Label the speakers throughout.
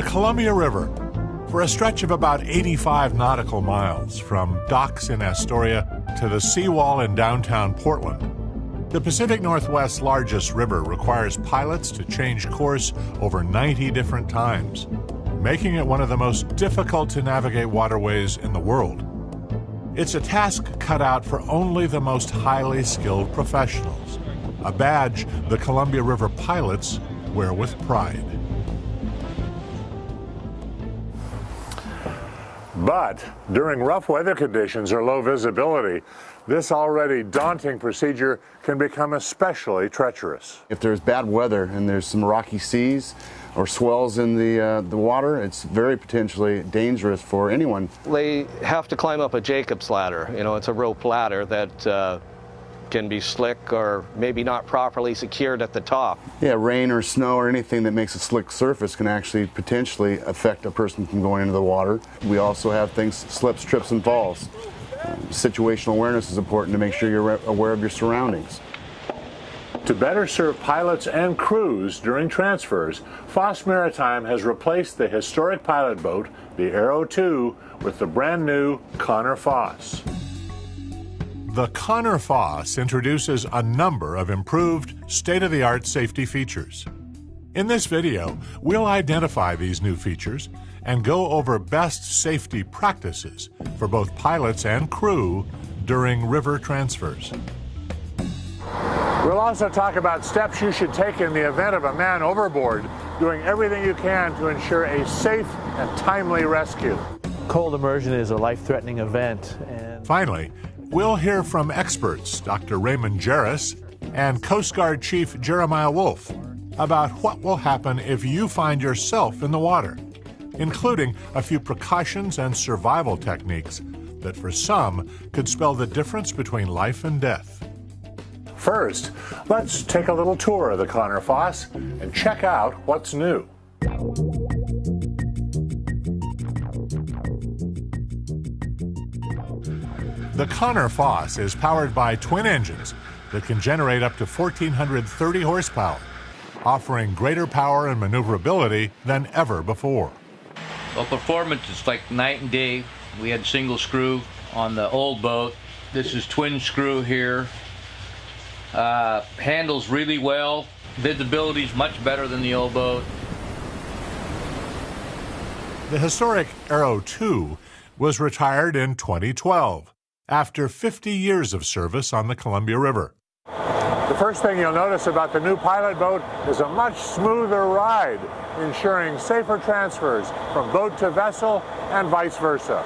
Speaker 1: The Columbia River, for a stretch of about 85 nautical miles from docks in Astoria to the seawall in downtown Portland, the Pacific Northwest's largest river requires pilots to change course over 90 different times, making it one of the most difficult to navigate waterways in the world. It's a task cut out for only the most highly skilled professionals, a badge the Columbia River pilots wear with pride. But during rough weather conditions or low visibility, this already daunting procedure can become especially treacherous.
Speaker 2: If there's bad weather and there's some rocky seas or swells in the water, it's very potentially dangerous for anyone.
Speaker 3: They have to climb up a Jacob's ladder. You know, it's a rope ladder that can be slick or maybe not properly secured at the top.
Speaker 2: Yeah, rain or snow or anything that makes a slick surface can actually potentially affect a person from going into the water. We also have things, slips, trips, and falls. Situational awareness is important to make sure you're aware of your surroundings.
Speaker 1: To better serve pilots and crews during transfers, Foss Maritime has replaced the historic pilot boat, the Arrow II, with the brand new Connor Foss. The Connor Foss introduces a number of improved, state-of-the-art safety features. In this video, we'll identify these new features and go over best safety practices for both pilots and crew during river transfers. We'll also talk about steps you should take in the event of a man overboard, doing everything you can to ensure a safe and timely rescue.
Speaker 4: Cold immersion is a life-threatening event. And
Speaker 1: finally, we'll hear from experts Dr. Raymond Jarris and Coast Guard Chief Jeremiah Wolf about what will happen if you find yourself in the water, including a few precautions and survival techniques that for some could spell the difference between life and death. First, let's take a little tour of the Connor Foss and check out what's new. The Connor Foss is powered by twin engines that can generate up to 1,430 horsepower, offering greater power and maneuverability than ever before.
Speaker 5: Well, performance is like night and day. We had single screw on the old boat. This is twin screw here. Handles really well. Visibility is much better than the old boat.
Speaker 1: The historic Arrow II was retired in 2012 after 50 years of service on the Columbia River. The first thing you'll notice about the new pilot boat is a much smoother ride, ensuring safer transfers from boat to vessel and vice versa.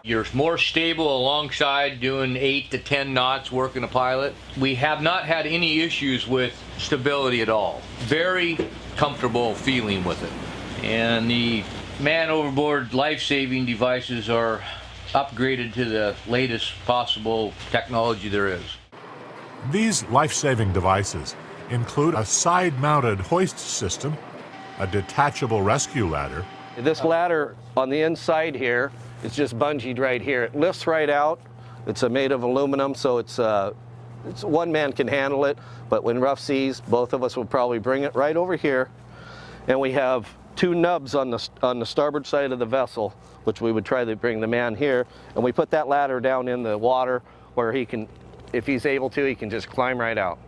Speaker 5: You're more stable alongside doing 8 to 10 knots working a pilot. We have not had any issues with stability at all. Very comfortable feeling with it. And the man overboard life-saving devices are upgraded to the latest possible technology there is.
Speaker 1: These life-saving devices include a side-mounted hoist system, a detachable rescue ladder.
Speaker 3: This ladder on the inside here, it's just bungeed right here. It lifts right out. It's made of aluminum, so it's one man can handle it, but when rough seas, both of us will probably bring it right over here. And we have two nubs on the starboard side of the vessel, which we would try to bring the man here, and we put that ladder down in the water where he can, if he's able to, he can just climb right out.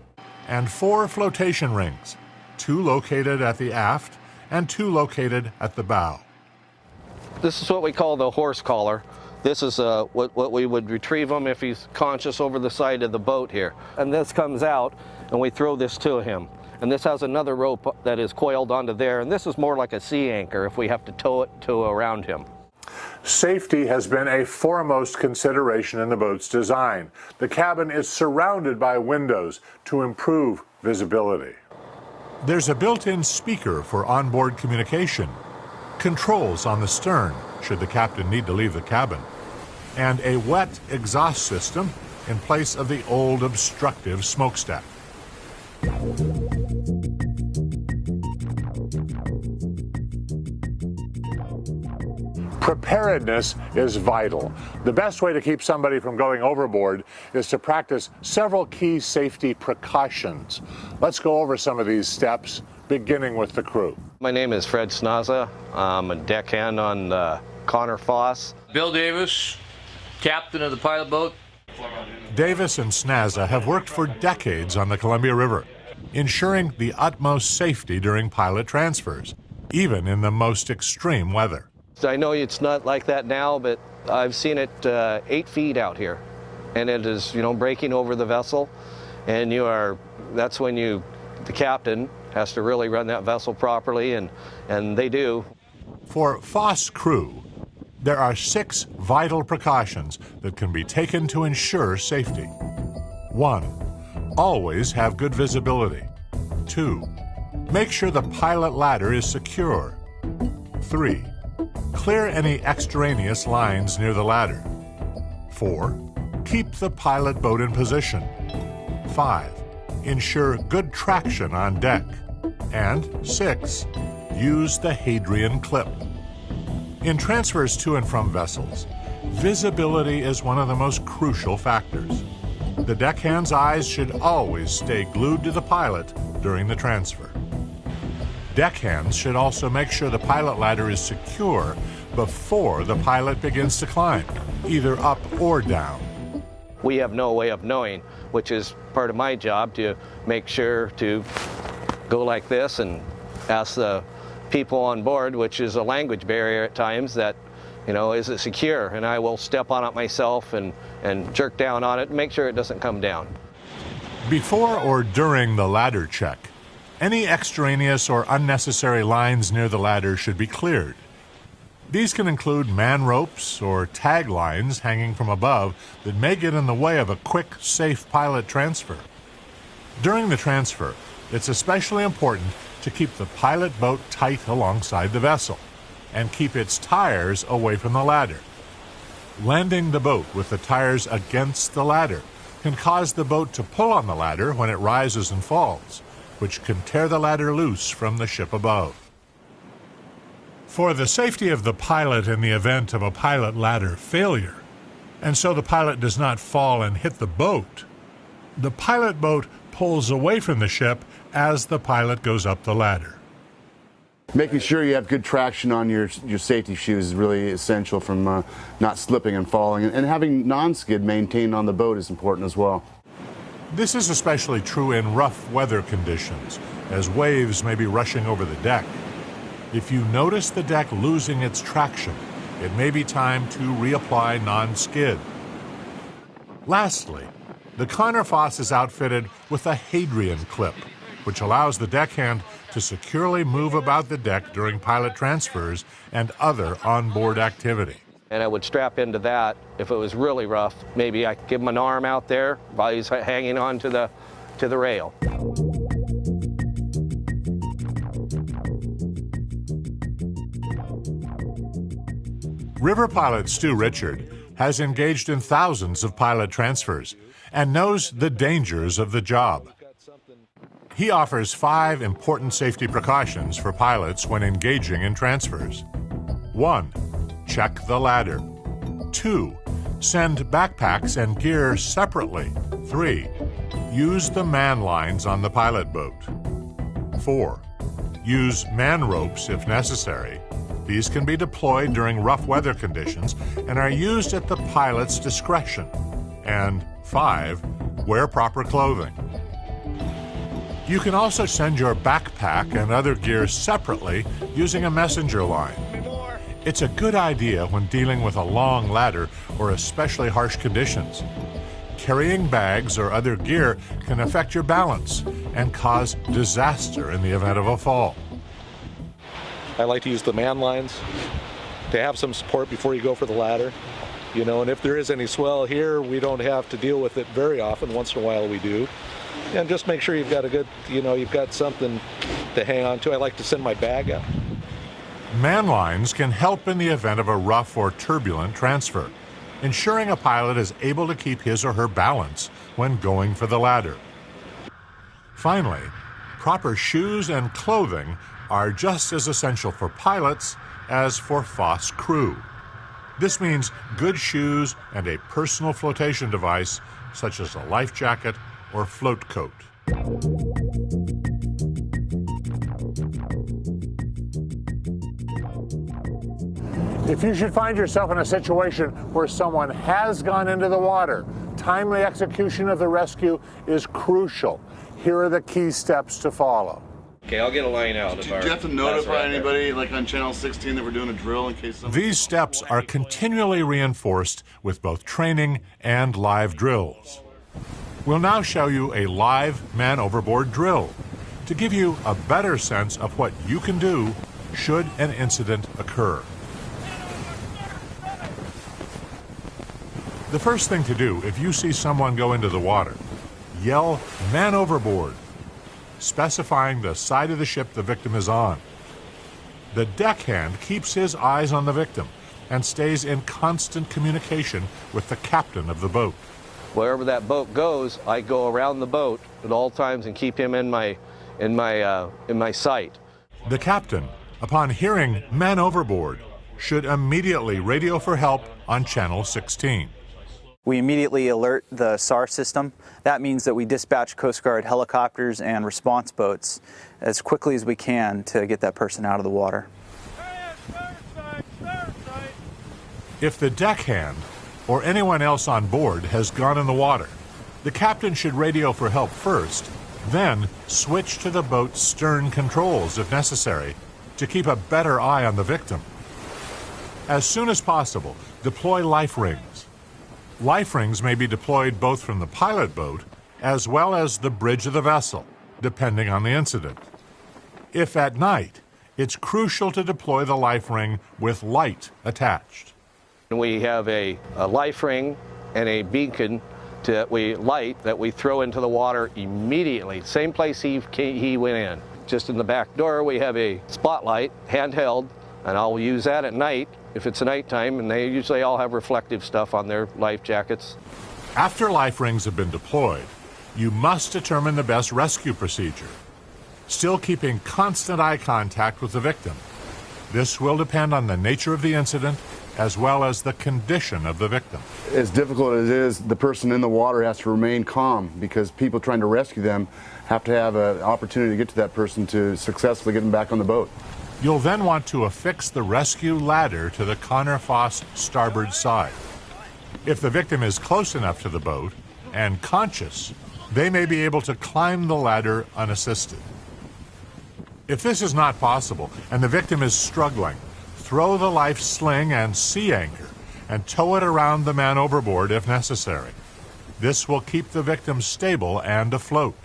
Speaker 1: And 4 flotation rings, 2 located at the aft and 2 located at the bow.
Speaker 3: This is what we call the horse collar. This is what we would retrieve him if he's conscious over the side of the boat here. And this comes out, and we throw this to him. And this has another rope that is coiled onto there, and this is more like a sea anchor if we have to tow it to around him.
Speaker 1: Safety has been a foremost consideration in the boat's design. The cabin is surrounded by windows to improve visibility. There's a built-in speaker for onboard communication, controls on the stern should the captain need to leave the cabin, and a wet exhaust system in place of the old obstructive smokestack. Preparedness is vital. The best way to keep somebody from going overboard is to practice several key safety precautions. Let's go over some of these steps, beginning with the crew.
Speaker 3: My name is Fred Snaza. I'm a deckhand on the Connor Foss.
Speaker 5: Bill Davis, captain of the pilot boat.
Speaker 1: Davis and Snaza have worked for decades on the Columbia River, ensuring the utmost safety during pilot transfers, even in the most extreme weather.
Speaker 3: I know it's not like that now, but I've seen it 8 feet out here, and it is, breaking over the vessel, and that's when the captain has to really run that vessel properly, and they do.
Speaker 1: For Foss crew, there are 6 vital precautions that can be taken to ensure safety. 1. Always have good visibility. 2. Make sure the pilot ladder is secure. 3. Clear any extraneous lines near the ladder. 4. Keep the pilot boat in position. 5. Ensure good traction on deck. And 6. Use the Hadrian clip. In transfers to and from vessels, visibility is one of the most crucial factors. The deckhand's eyes should always stay glued to the pilot during the transfer. Deckhands should also make sure the pilot ladder is secure before the pilot begins to climb, either up or down.
Speaker 3: We have no way of knowing, which is part of my job, to make sure to go like this and ask the people on board, which is a language barrier at times, that, is it secure? And I will step on it myself and jerk down on it and make sure it doesn't come down.
Speaker 1: Before or during the ladder check, any extraneous or unnecessary lines near the ladder should be cleared. These can include man ropes or tag lines hanging from above that may get in the way of a quick, safe pilot transfer. During the transfer, it's especially important to keep the pilot boat tight alongside the vessel and keep its tires away from the ladder. Landing the boat with the tires against the ladder can cause the boat to pull on the ladder when it rises and falls, which can tear the ladder loose from the ship above. For the safety of the pilot in the event of a pilot ladder failure, and so the pilot does not fall and hit the boat, the pilot boat pulls away from the ship as the pilot goes up the ladder.
Speaker 2: Making sure you have good traction on your safety shoes is really essential from not slipping and falling, and having non-skid maintained on the boat is important as well.
Speaker 1: This is especially true in rough weather conditions, as waves may be rushing over the deck. If you notice the deck losing its traction, it may be time to reapply non-skid. Lastly, the Connor Foss is outfitted with a Hadrian clip, which allows the deckhand to securely move about the deck during pilot transfers and other onboard activity.
Speaker 3: And I would strap into that if it was really rough. Maybe I could give him an arm out there while he's hanging on to the rail.
Speaker 1: River pilot Stu Richard has engaged in thousands of pilot transfers and knows the dangers of the job. He offers 5 important safety precautions for pilots when engaging in transfers. 1. Check the ladder. 2. Send backpacks and gear separately. 3. Use the man lines on the pilot boat. 4. Use man ropes if necessary. These can be deployed during rough weather conditions and are used at the pilot's discretion. And 5. Wear proper clothing. You can also send your backpack and other gear separately using a messenger line. It's a good idea when dealing with a long ladder or especially harsh conditions. Carrying bags or other gear can affect your balance and cause disaster in the event of a fall.
Speaker 6: I like to use the man lines to have some support before you go for the ladder. And if there is any swell here, we don't have to deal with it very often. Once in a while we do. And just make sure you've got a good, you've got something to hang on to. I like to send my bag up.
Speaker 1: Man lines can help in the event of a rough or turbulent transfer, ensuring a pilot is able to keep his or her balance when going for the ladder. Finally, proper shoes and clothing are just as essential for pilots as for Foss crew. This means good shoes and a personal flotation device, such as a life jacket or float coat. If you should find yourself in a situation where someone has gone into the water, timely execution of the rescue is crucial. Here are the key steps to follow.
Speaker 3: Okay, I'll get a line out.
Speaker 2: Do you have to notify anybody, like on channel 16, that we're doing a drill in case somebody...
Speaker 1: These steps are continually reinforced with both training and live drills. We'll now show you a live man overboard drill to give you a better sense of what you can do should an incident occur. The first thing to do if you see someone go into the water, yell "man overboard," specifying the side of the ship the victim is on. The deckhand keeps his eyes on the victim and stays in constant communication with the captain of the boat.
Speaker 3: Wherever that boat goes, I go around the boat at all times and keep him in my sight.
Speaker 1: The captain, upon hearing "man overboard," should immediately radio for help on channel 16.
Speaker 7: We immediately alert the SAR system. That means that we dispatch Coast Guard helicopters and response boats as quickly as we can to get that person out of the water.
Speaker 1: If the deckhand or anyone else on board has gone in the water, the captain should radio for help first, then switch to the boat's stern controls if necessary to keep a better eye on the victim. As soon as possible, deploy life rings. Life rings may be deployed both from the pilot boat as well as the bridge of the vessel, depending on the incident. If at night, it's crucial to deploy the life ring with light attached.
Speaker 3: We have a life ring and a beacon that we throw into the water immediately, same place he went in. Just in the back door we have a spotlight, handheld, and I'll use that at night if it's nighttime, and they usually all have reflective stuff on their life jackets.
Speaker 1: After life rings have been deployed, you must determine the best rescue procedure, still keeping constant eye contact with the victim. This will depend on the nature of the incident as well as the condition of the victim.
Speaker 2: As difficult as it is, the person in the water has to remain calm because people trying to rescue them have to have an opportunity to get to that person to successfully get them back on the boat.
Speaker 1: You'll then want to affix the rescue ladder to the Foss starboard side. If the victim is close enough to the boat and conscious, they may be able to climb the ladder unassisted. If this is not possible and the victim is struggling, throw the life sling and sea anchor and tow it around the man overboard if necessary. This will keep the victim stable and afloat.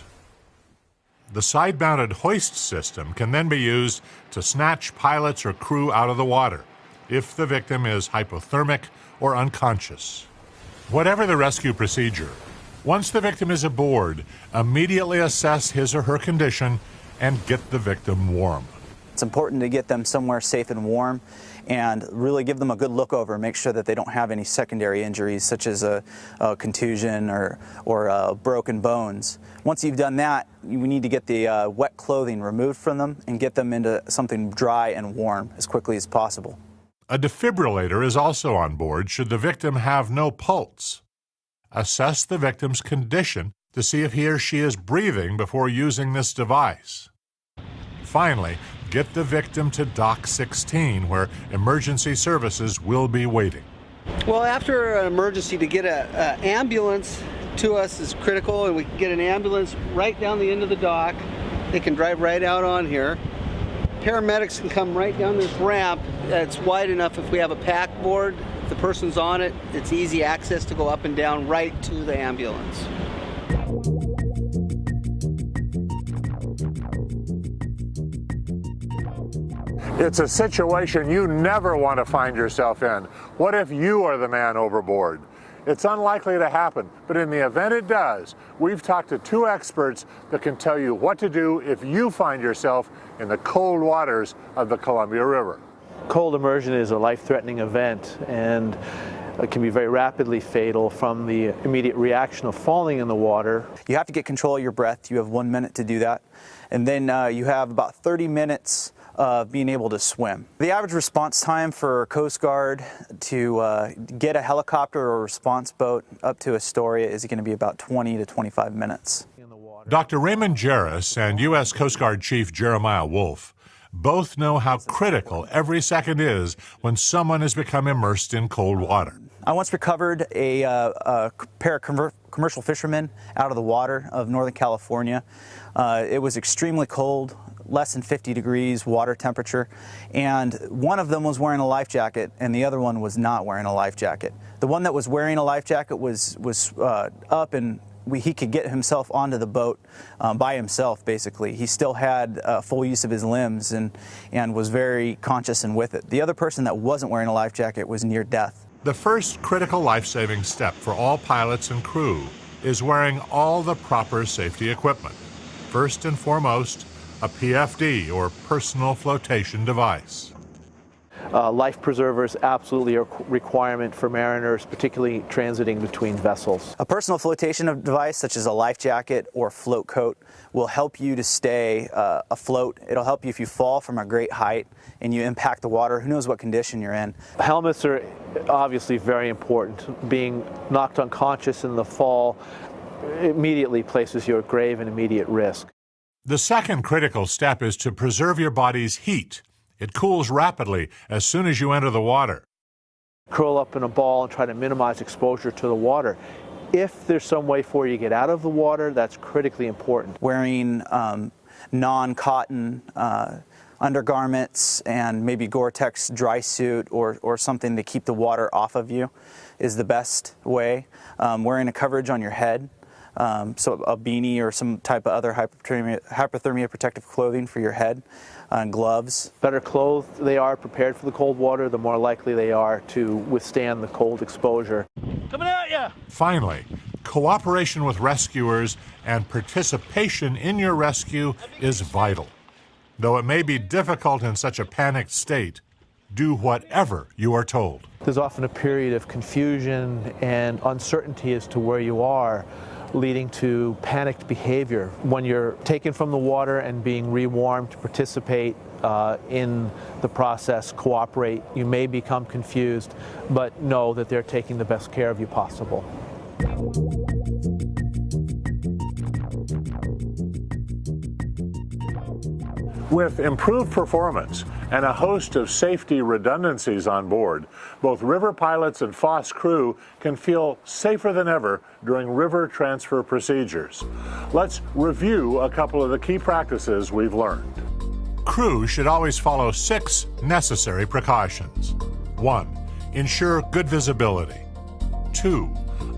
Speaker 1: The side-mounted hoist system can then be used to snatch pilots or crew out of the water if the victim is hypothermic or unconscious. Whatever the rescue procedure, once the victim is aboard, immediately assess his or her condition and get the victim warm.
Speaker 7: It's important to get them somewhere safe and warm and really give them a good look over and make sure that they don't have any secondary injuries such as a contusion or broken bones. Once you've done that, we need to get the wet clothing removed from them and get them into something dry and warm as quickly as possible.
Speaker 1: A defibrillator is also on board should the victim have no pulse. Assess the victim's condition to see if he or she is breathing before using this device. Finally, get the victim to Dock 16, where emergency services will be waiting.
Speaker 8: Well, after an emergency, to get an ambulance to us is critical, and we can get an ambulance right down the end of the dock. They can drive right out on here. Paramedics can come right down this ramp. It's wide enough if we have a pack board. If the person's on it, it's easy access to go up and down right to the ambulance.
Speaker 1: It's a situation you never want to find yourself in. What if you are the man overboard? It's unlikely to happen, but in the event it does, we've talked to two experts that can tell you what to do if you find yourself in the cold waters of the Columbia River.
Speaker 4: Cold immersion is a life-threatening event, and it can be very rapidly fatal from the immediate reaction of falling in the water.
Speaker 7: You have to get control of your breath. You have 1 minute to do that. And then you have about 30 minutes being able to swim. The average response time for Coast Guard to get a helicopter or a response boat up to Astoria is going to be about 20 to 25 minutes.
Speaker 1: Dr. Raymond Jarris and U.S. Coast Guard Chief Jeremiah Wolf both know how critical every second is when someone has become immersed in cold water.
Speaker 7: I once recovered a pair of commercial fishermen out of the water of Northern California. It was extremely cold, less than 50 degrees water temperature, and one of them was wearing a life jacket and the other one was not wearing a life jacket. The one that was wearing a life jacket was up, and he could get himself onto the boat by himself, basically. He still had full use of his limbs and was very conscious and with it. The other person that wasn't wearing a life jacket was near death.
Speaker 1: The first critical life-saving step for all pilots and crew is wearing all the proper safety equipment. First and foremost, a PFD, or personal flotation device.
Speaker 4: Life preservers absolutely a requirement for mariners, particularly transiting between vessels.
Speaker 7: A personal flotation device, such as a life jacket or float coat, will help you to stay afloat. It'll help you if you fall from a great height and you impact the water. Who knows what condition you're in.
Speaker 4: Helmets are obviously very important. Being knocked unconscious in the fall immediately places you at grave and immediate risk.
Speaker 1: The second critical step is to preserve your body's heat. It cools rapidly as soon as you enter the water.
Speaker 4: Curl up in a ball and try to minimize exposure to the water. If there's some way for you to get out of the water, that's critically important.
Speaker 7: Wearing non-cotton undergarments and maybe Gore-Tex dry suit or something to keep the water off of you is the best way. Wearing a coverage on your head, so a beanie or some type of other hypothermia protective clothing for your head, and gloves.
Speaker 4: Better clothed they are, prepared for the cold water, the more likely they are to withstand the cold exposure.
Speaker 5: Coming at ya!
Speaker 1: Finally, cooperation with rescuers and participation in your rescue is vital. Though it may be difficult in such a panicked state, do whatever you are told.
Speaker 4: There's often a period of confusion and uncertainty as to where you are, leading to panicked behavior. When you're taken from the water and being rewarmed to participate in the process, cooperate, you may become confused, but know that they're taking the best care of you possible.
Speaker 1: With improved performance and a host of safety redundancies on board, both river pilots and Foss crew can feel safer than ever during river transfer procedures. Let's review a couple of the key practices we've learned. Crew should always follow 6 necessary precautions. 1. Ensure good visibility. 2.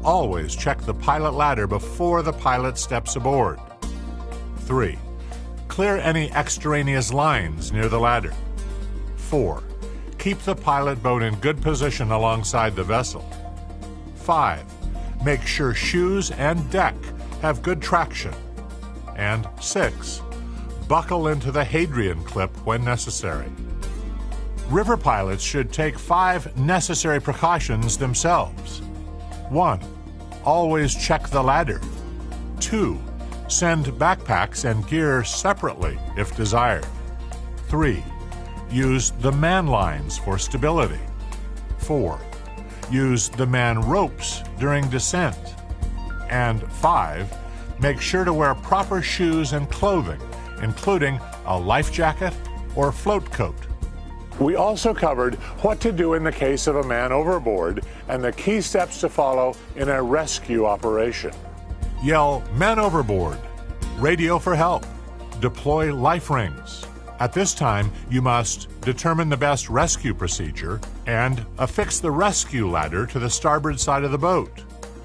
Speaker 1: Always check the pilot ladder before the pilot steps aboard. 3. Clear any extraneous lines near the ladder. 4. Keep the pilot boat in good position alongside the vessel. 5. Make sure shoes and deck have good traction. And 6. Buckle into the Hadrian clip when necessary. River pilots should take 5 necessary precautions themselves. 1. Always check the ladder. 2. Send backpacks and gear separately if desired. 3. Use the man lines for stability. 4. Use the man ropes during descent. And 5. Make sure to wear proper shoes and clothing, including a life jacket or float coat. We also covered what to do in the case of a man overboard and the key steps to follow in a rescue operation. Yell, "Men overboard," radio for help, deploy life rings. At this time, you must determine the best rescue procedure and affix the rescue ladder to the starboard side of the boat.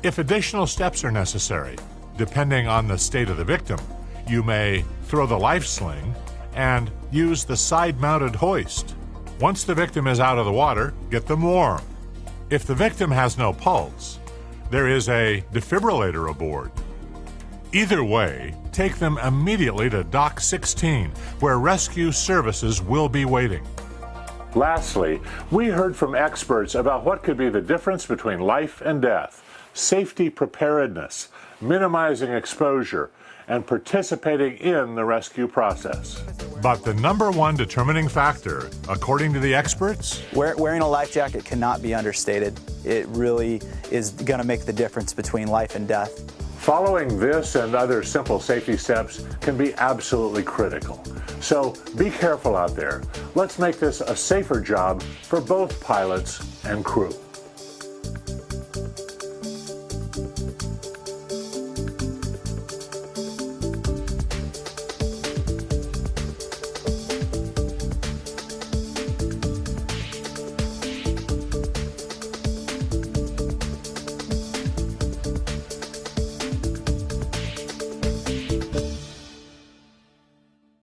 Speaker 1: If additional steps are necessary, depending on the state of the victim, you may throw the life sling and use the side-mounted hoist. Once the victim is out of the water, get them warm. If the victim has no pulse, there is a defibrillator aboard. Either way, take them immediately to Dock 16, where rescue services will be waiting. Lastly, we heard from experts about what could be the difference between life and death, safety preparedness, minimizing exposure, and participating in the rescue process. But the number one determining factor, according to the experts,
Speaker 7: wearing a life jacket cannot be understated. It really is going to make the difference between life and death.
Speaker 1: Following this and other simple safety steps can be absolutely critical. So be careful out there. Let's make this a safer job for both pilots and crew.